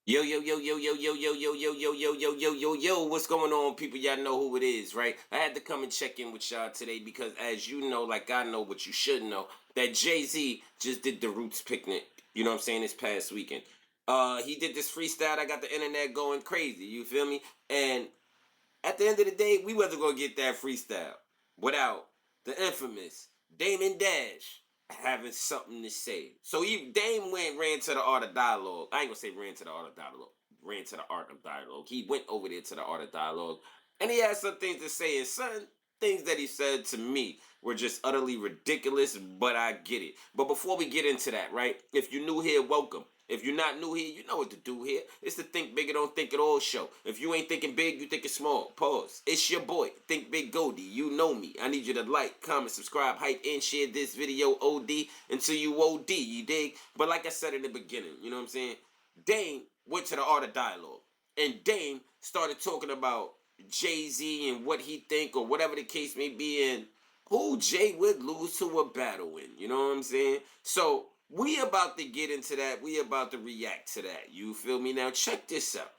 Yo, yo, yo, yo, yo, yo, yo, yo, yo, yo, yo, yo, yo, yo, yo, what's going on, people? Y'all know who it is, right? I had to come and check in with y'all today because, as you know, like I know what you should know, that Jay-Z just did the Roots picnic, you know what I'm saying, this past weekend. He did this freestyle that got the internet going crazy, you feel me? And at the end of the day, we wasn't gonna get that freestyle without the infamous Damon Dash having something to say. So Dame ran to the art of dialogue. I ain't gonna say ran to the art of dialogue. Ran to the art of dialogue. He went over there to the art of dialogue, and he had some things to say. And certain things that he said to me were just utterly ridiculous. But I get it. But before we get into that, right? If you're new here, welcome. If you're not new here, you know what to do here. It's the Think Bigger, Don't Think It All show. If you ain't thinking big, you thinking small. Pause. It's your boy, Think Big Goldie. You know me. I need you to like, comment, subscribe, hype, and share this video OD until you OD, you dig? But like I said in the beginning, you know what I'm saying? Dame went to the art of dialogue. And Dame started talking about Jay-Z and what he think or whatever the case may be, and who Jay would lose to a battle in. You know what I'm saying? So we about to get into that. We about to react to that. You feel me? Now check this out.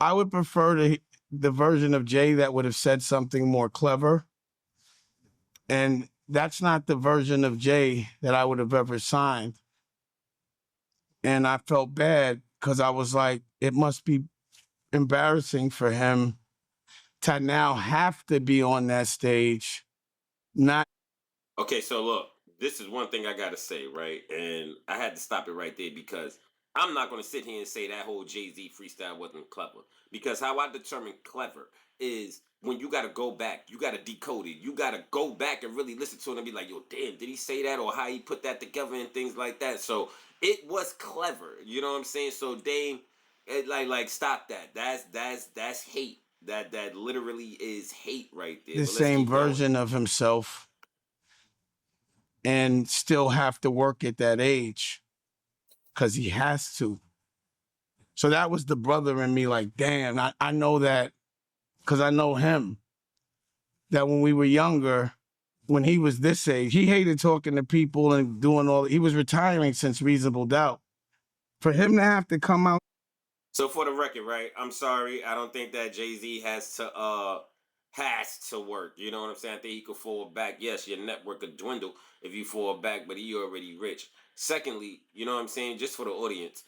I would prefer the version of Jay that would have said something more clever. And that's not the version of Jay that I would have ever signed. And I felt bad because I was like, it must be embarrassing for him to now have to be on that stage. Not Okay, so look, this is one thing I gotta say, right? And I had to stop it right there because I'm not gonna sit here and say that whole Jay-Z freestyle wasn't clever. Because how I determine clever is when you gotta go back, you gotta decode it, you gotta go back and really listen to it and be like, yo, damn, did he say that or how he put that together and things like that. So it was clever, you know what I'm saying? So Dame, like stop that. That's hate. That literally is hate right there. the But let's same keep going. version of himself and still have to work at that age because he has to. So that was the brother in me like, damn, I know that because I know him. That when we were younger, when he was this age, he hated talking to people and doing all. He was retiring since Reasonable Doubt. For him to have to come out, So for the record, right? I'm sorry. I don't think that Jay-Z has to work. You know what I'm saying? I think he could fall back. Yes, your network could dwindle if you fall back, but he already rich. Secondly, you know what I'm saying? Just for the audience,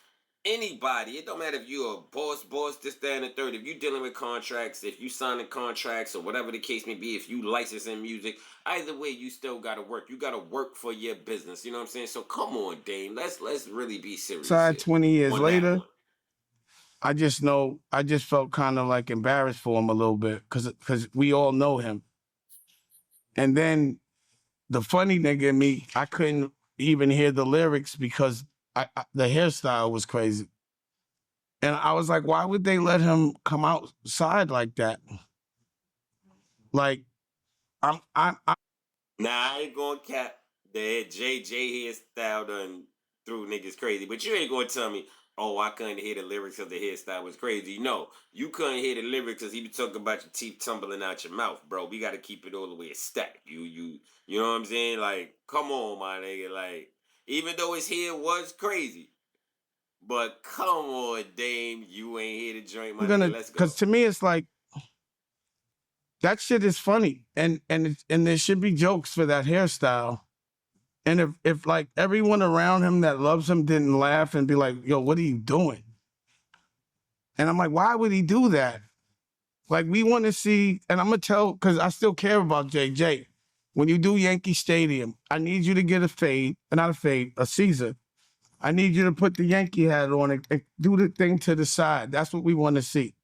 anybody, it don't matter if you're a boss, this, that, and the third. If you're dealing with contracts, if you signing contracts or whatever the case may be, if you licensing music, either way, you still gotta work. You gotta work for your business. You know what I'm saying? So come on, Dame. Let's really be serious side here 20 years on that later, one. I just felt kind of like embarrassed for him a little bit because we all know him. And then the funny nigga in me, I couldn't even hear the lyrics because the hairstyle was crazy. And I was like, why would they let him come outside like that? Like, I'm Nah, I ain't gonna cap that JJ hairstyle done threw niggas crazy. But you ain't gonna tell me, oh, I couldn't hear the lyrics because the hairstyle was crazy. No, you couldn't hear the lyrics because he be talking about your teeth tumbling out your mouth, bro. We gotta keep it all the way a stack. You know what I'm saying? Like, come on, my nigga. Like, even though his hair was crazy, but come on, Dame, you ain't here to join my nigga. gonna, Let's because go. to me, it's like, that shit is funny, and there should be jokes for that hairstyle. And if like everyone around him that loves him didn't laugh and be like, "Yo, what are you doing?" And I'm like, why would he do that? Like we want to see, and I'm gonna tell because I still care about JJ. When you do Yankee Stadium, I need you to get a fade, not a fade, a Caesar. I need you to put the Yankee hat on and do the thing to the side. That's what we want to see.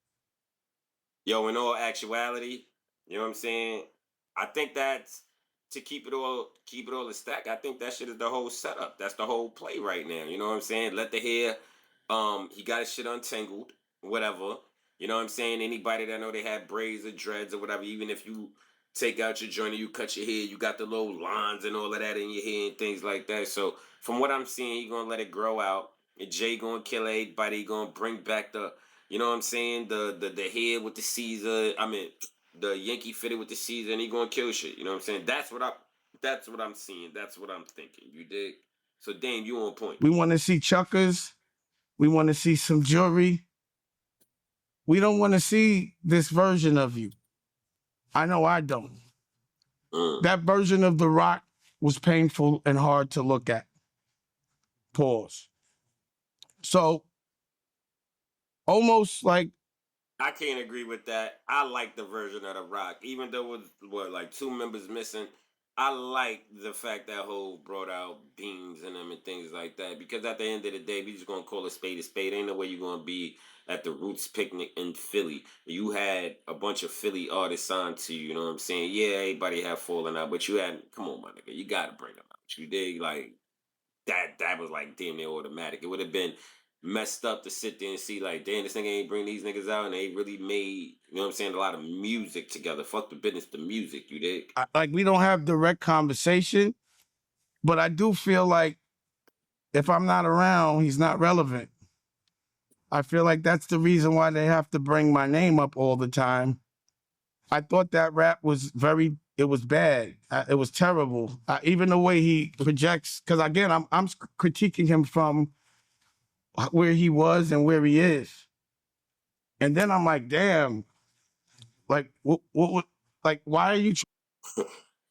Yo, in all actuality, you know what I'm saying? I think that's to keep it all a stack. I think that shit is the whole setup. That's the whole play right now. You know what I'm saying? Let the hair, he got his shit untangled, whatever. You know what I'm saying? Anybody that know they had braids or dreads or whatever, even if you take out your joint and you cut your hair, you got the little lines and all of that in your hair and things like that. So from what I'm seeing, he gonna let it grow out. And Jay gonna kill everybody. He gonna bring back the, you know what I'm saying? The head with the Caesar. I mean, the Yankee fitted with the Caesar, and he gonna kill shit. You know what I'm saying? That's what I'm seeing. That's what I'm thinking. You dig? So Dame, you on point. We want to see chuckers. We want to see some jewelry. we don't want to see this version of you. I know I don't. That version of The Rock was painful and hard to look at. Pause. So almost like I can't agree with that. I like the version of The Rock, even though with what like two members missing. I like the fact that whole brought out beams in them and things like that. Because at the end of the day, we just gonna call a spade a spade. Ain't no way you're gonna be at the Roots picnic in Philly. You had a bunch of Philly artists signed to you. You know what I'm saying? Yeah, everybody have fallen out, but you had come on, my nigga, you gotta bring them out. You dig like that was like damn near automatic. It would have been messed up to sit there and see like, damn, this nigga ain't bring these niggas out and they really made, you know what I'm saying, a lot of music together. Fuck the business, the music, you dig? like we don't have direct conversation, but I do feel like if I'm not around, he's not relevant. I feel like that's the reason why they have to bring my name up all the time. I thought that rap was it was bad. It was terrible. Even the way he projects, because again, I'm critiquing him from where he was and where he is. And then I'm like, damn, like what like why are you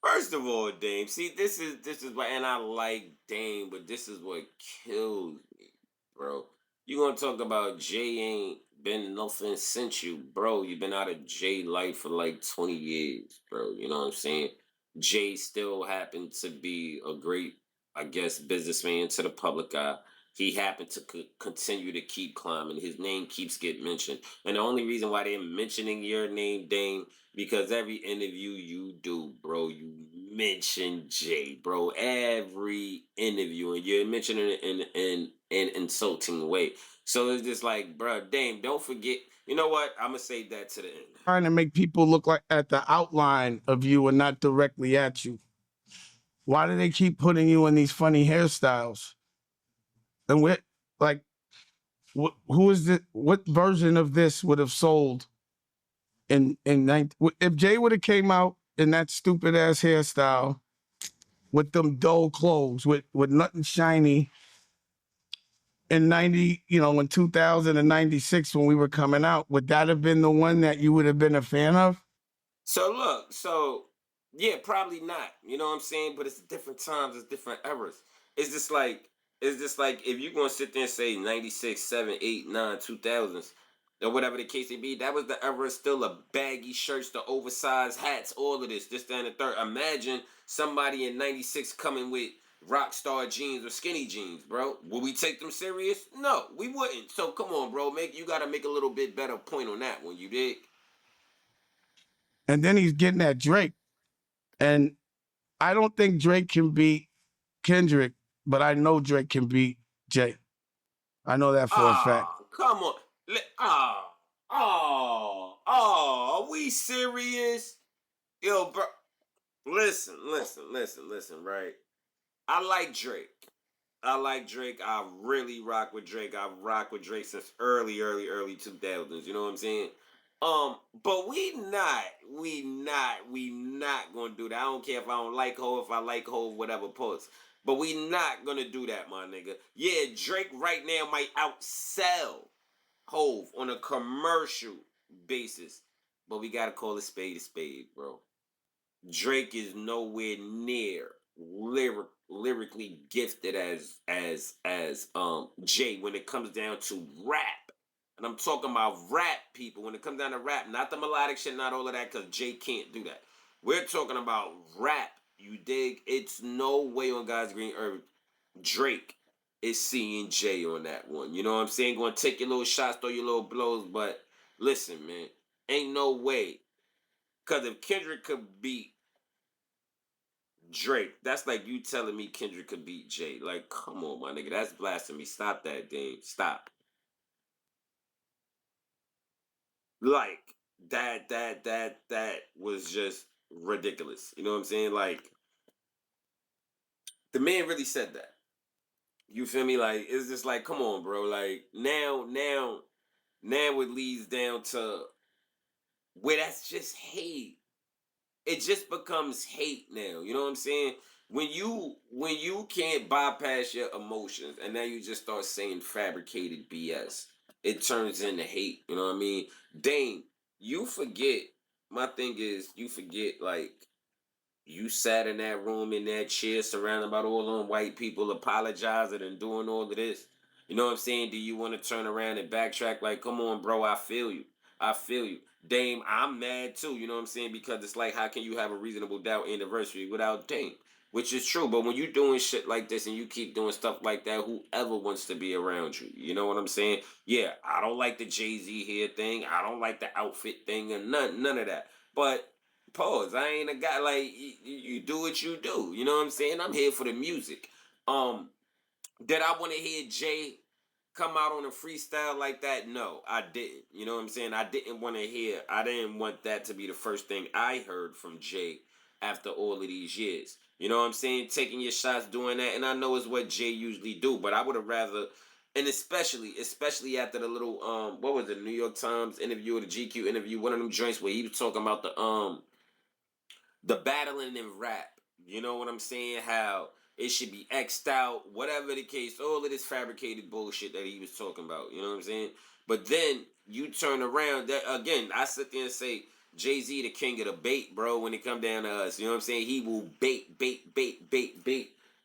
First of all, Dame, see, this is why, and I like Dame, but this is what kills me, bro. You gonna talk about Jay ain't been nothing since you, bro. You've been out of Jay life for like 20 years, bro. You know what I'm saying? Jay still happened to be a great, I guess, businessman to the public eye. He happened to continue to keep climbing. His name keeps getting mentioned, and the only reason why they're mentioning your name, Dame, because every interview you do, bro, you mention Jay, bro. Every interview, and you're mentioning it in an insulting way. So it's just like, bro, Dame, don't forget. You know what? I'm gonna say that to the end. trying to make people look like at the outline of you and not directly at you? Why do they keep putting you in these funny hairstyles? And what, like, who is it? What version of this would have sold in 19, if Jay would have came out in that stupid ass hairstyle with them dull clothes, with nothing shiny in 90, in 2096 when we were coming out, would that have been the one that you would have been a fan of? So look, so yeah, probably not. You know what I'm saying? But it's different times, it's different eras. It's just like if you're gonna sit there and say 96, 7, 8, 9, 2000s, or whatever the case may be, that was the era still of baggy shirts, the oversized hats, all of this, that, and the third. Imagine somebody in 96 coming with rock star jeans or skinny jeans, bro. Would we take them serious? No, we wouldn't. So come on, bro. You gotta make a little bit better point on that one, you dig? And then he's getting at Drake. And I don't think Drake can beat Kendrick, but I know Drake can beat Jay. I know that for a fact. Come on. Are we serious? Yo, bro. Listen, right? I like Drake. I really rock with Drake. I rock with Drake since early 2000s. You know what I'm saying? But we not gonna do that. I don't care if I don't like Hov, if I like Hov, whatever post. But we not gonna do that, my nigga. Yeah, Drake right now might outsell Hove on a commercial basis, but we gotta call a spade, bro. Drake is nowhere near lyrically gifted as Jay when it comes down to rap. And I'm talking about rap people when it comes down to rap, not the melodic shit, not all of that, because Jay can't do that. We're talking about rap. You dig? It's no way on God's green earth Drake is seeing Jay on that one. You know what I'm saying? Going to take your little shots, throw your little blows, but listen, man, ain't no way. Because if Kendrick could beat Drake, that's like you telling me Kendrick could beat Jay. Like, come on, my nigga, that's blasphemy. Stop that, Dame. Stop. Like that was just ridiculous. You know what I'm saying? Like, the man really said that. You feel me? Like, it's just like, come on, bro. Like, now it leads down to where that's just hate. It just becomes hate now. You know what I'm saying? When you can't bypass your emotions and now you just start saying fabricated BS, it turns into hate. You know what I mean? Dame, you forget. My thing is, you forget like you sat in that room in that chair surrounded by all them white people apologizing and doing all of this. You know what I'm saying? Do you want to turn around and backtrack like, come on, bro, I feel you. I feel you. Dame, I'm mad too, you know what I'm saying? Because it's like, how can you have a reasonable doubt anniversary without Dame? Which is true, but when you doing shit like this and you keep doing stuff like that, whoever wants to be around you, you know what I'm saying? Yeah, I don't like the Jay-Z hair thing. I don't like the outfit thing and none of that. But pause. I ain't a guy like you do what you do. You know what I'm saying? I'm here for the music. Um, did I want to hear Jay come out on a freestyle like that? No, I didn't. You know what I'm saying? I didn't want to hear. I didn't want that to be the first thing I heard from Jay after all of these years. You know what I'm saying? Taking your shots, doing that, and I know it's what Jay usually do, but I would have rather, and especially after the little what was it, New York Times interview or the GQ interview, one of them joints where he was talking about the battling in rap. You know what I'm saying? How it should be X'd out, whatever the case, all of this fabricated bullshit that he was talking about. You know what I'm saying? But then you turn around, that again, I sit there and say, Jay-Z the king of the bait, bro, when it come down to us. You know what I'm saying? He will bait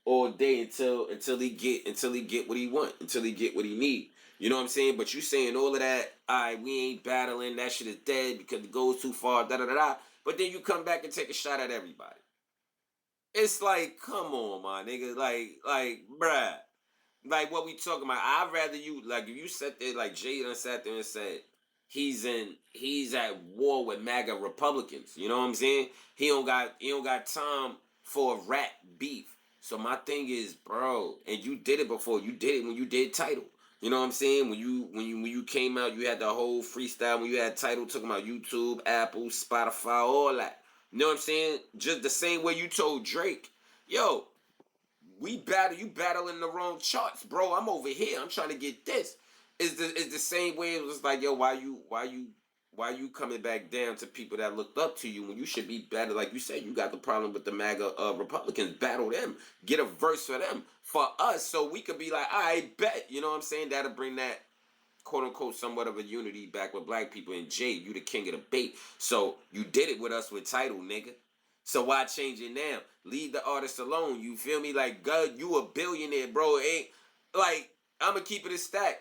all day until he get what he want, until he get what he need. You know what I'm saying? But you saying all of that, we ain't battling, that shit is dead because it goes too far, da da da da. But then you come back and take a shot at everybody. It's like, come on, my nigga. Bruh. Like, what we talking about? I'd rather you, like, if you sat there, like, Jay done sat there and said, he's at war with MAGA Republicans. You know what I'm saying? He don't got time for rap beef. So my thing is, bro, and you did it before. You did it when you did Title. You know what I'm saying? When you came out, you had the whole freestyle. When you had Title talking about YouTube, Apple, Spotify, all that. You know what I'm saying? Just the same way you told Drake, yo, you battling the wrong charts, bro. I'm over here. I'm trying to get this. It's the same way it was like, yo, why you coming back down to people that looked up to you when you should be better? Like you said, you got the problem with the MAGA Republicans. Battle them. Get a verse for them. For us, so we could be like, I bet. You know what I'm saying? That'll bring that quote unquote somewhat of a unity back with black people. And Jay, you the king of the bait. So you did it with us with Title, nigga. So why change it now? Leave the artist alone. You feel me? Like, God, you a billionaire, bro. Ain't like I'ma keep it a stack.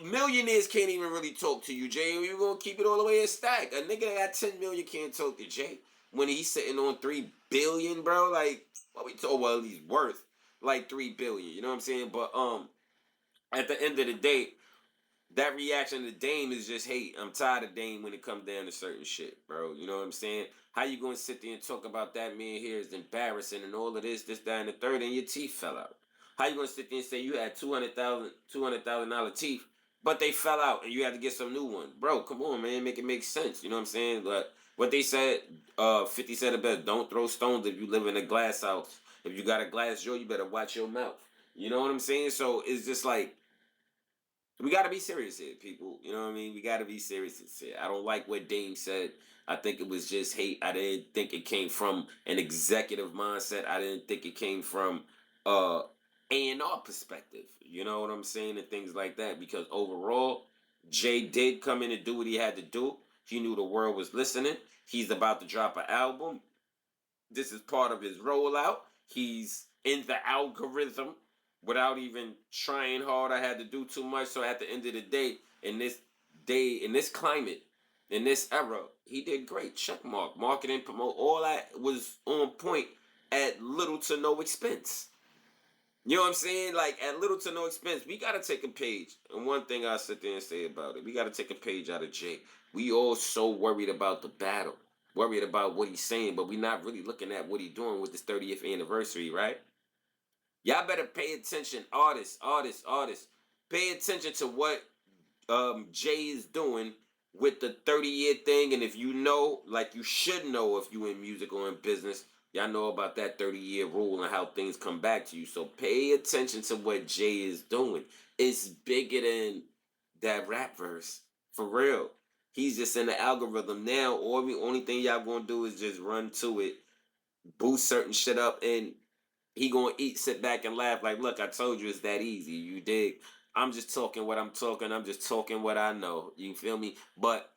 Millionaires can't even really talk to you, Jay. You gonna keep it all the way a stack? A nigga that got 10 million can't talk to Jay when he's sitting on 3 billion, bro. Like, what we talk? Well, he's worth like 3 billion. You know what I'm saying? But at the end of the day, that reaction to Dame is just hate. I'm tired of Dame when it comes down to certain shit, bro. You know what I'm saying? How you gonna sit there and talk about that man here is embarrassing and all of this, that, and the third, and your teeth fell out? How you gonna sit there and say you had $200,000 teeth, but they fell out and you had to get some new ones? Bro, come on, man, make it make sense. You know what I'm saying? But what they said, 50 said it best, don't throw stones if you live in a glass house. If you got a glass door, you better watch your mouth. You know what I'm saying? So it's just like we got to be serious here, people. You know what I mean? We got to be serious here. I don't like what Dame said. I think it was just hate. I didn't think it came from an executive mindset. I didn't think it came from A&R perspective. You know what I'm saying? And things like that. Because overall, Jay did come in and do what he had to do. He knew the world was listening. He's about to drop an album. This is part of his rollout. He's in the algorithm without even trying hard. I had to do too much. So at the end of the day, in this climate, in this era, he did great. Check mark, marketing, promote, all that was on point at little to no expense. You know what I'm saying? Like at little to no expense. We gotta take a page. And one thing I sit there and say about it, we gotta take a page out of Jay. We all so worried about the battle, worried about what he's saying, but we not really looking at what he's doing with this 30th anniversary, right? Y'all better pay attention, artists. Pay attention to what Jay is doing with the 30-year thing. And if you know, like you should know if you in music or in business, y'all know about that 30-year rule and how things come back to you. So pay attention to what Jay is doing. It's bigger than that rap verse. For real. He's just in the algorithm now. Or the only thing y'all gonna do is just run to it, boost certain shit up, and he gonna sit back and laugh like, look, I told you it's that easy. You dig? I'm just talking what I'm talking. I'm just talking what I know. You feel me? But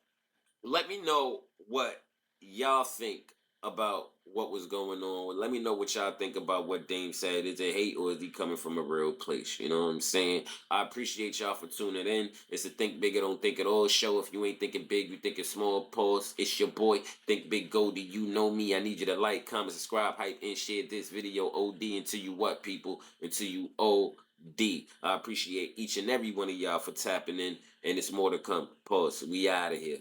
let me know what y'all think about what was going on. Let me know what y'all think about what Dame said. Is it hate or is he coming from a real place? You know what I'm saying? I appreciate y'all for tuning in. It's a Think Bigger, Don't Think At All show. If you ain't thinking big, you thinking small. Pause. It's your boy, Think Big Goldie. You know me. I need you to like, comment, subscribe, hype, and share this video. OD until you what, people? Until you OD. I appreciate each and every one of y'all for tapping in, and it's more to come. Pause. We out of here.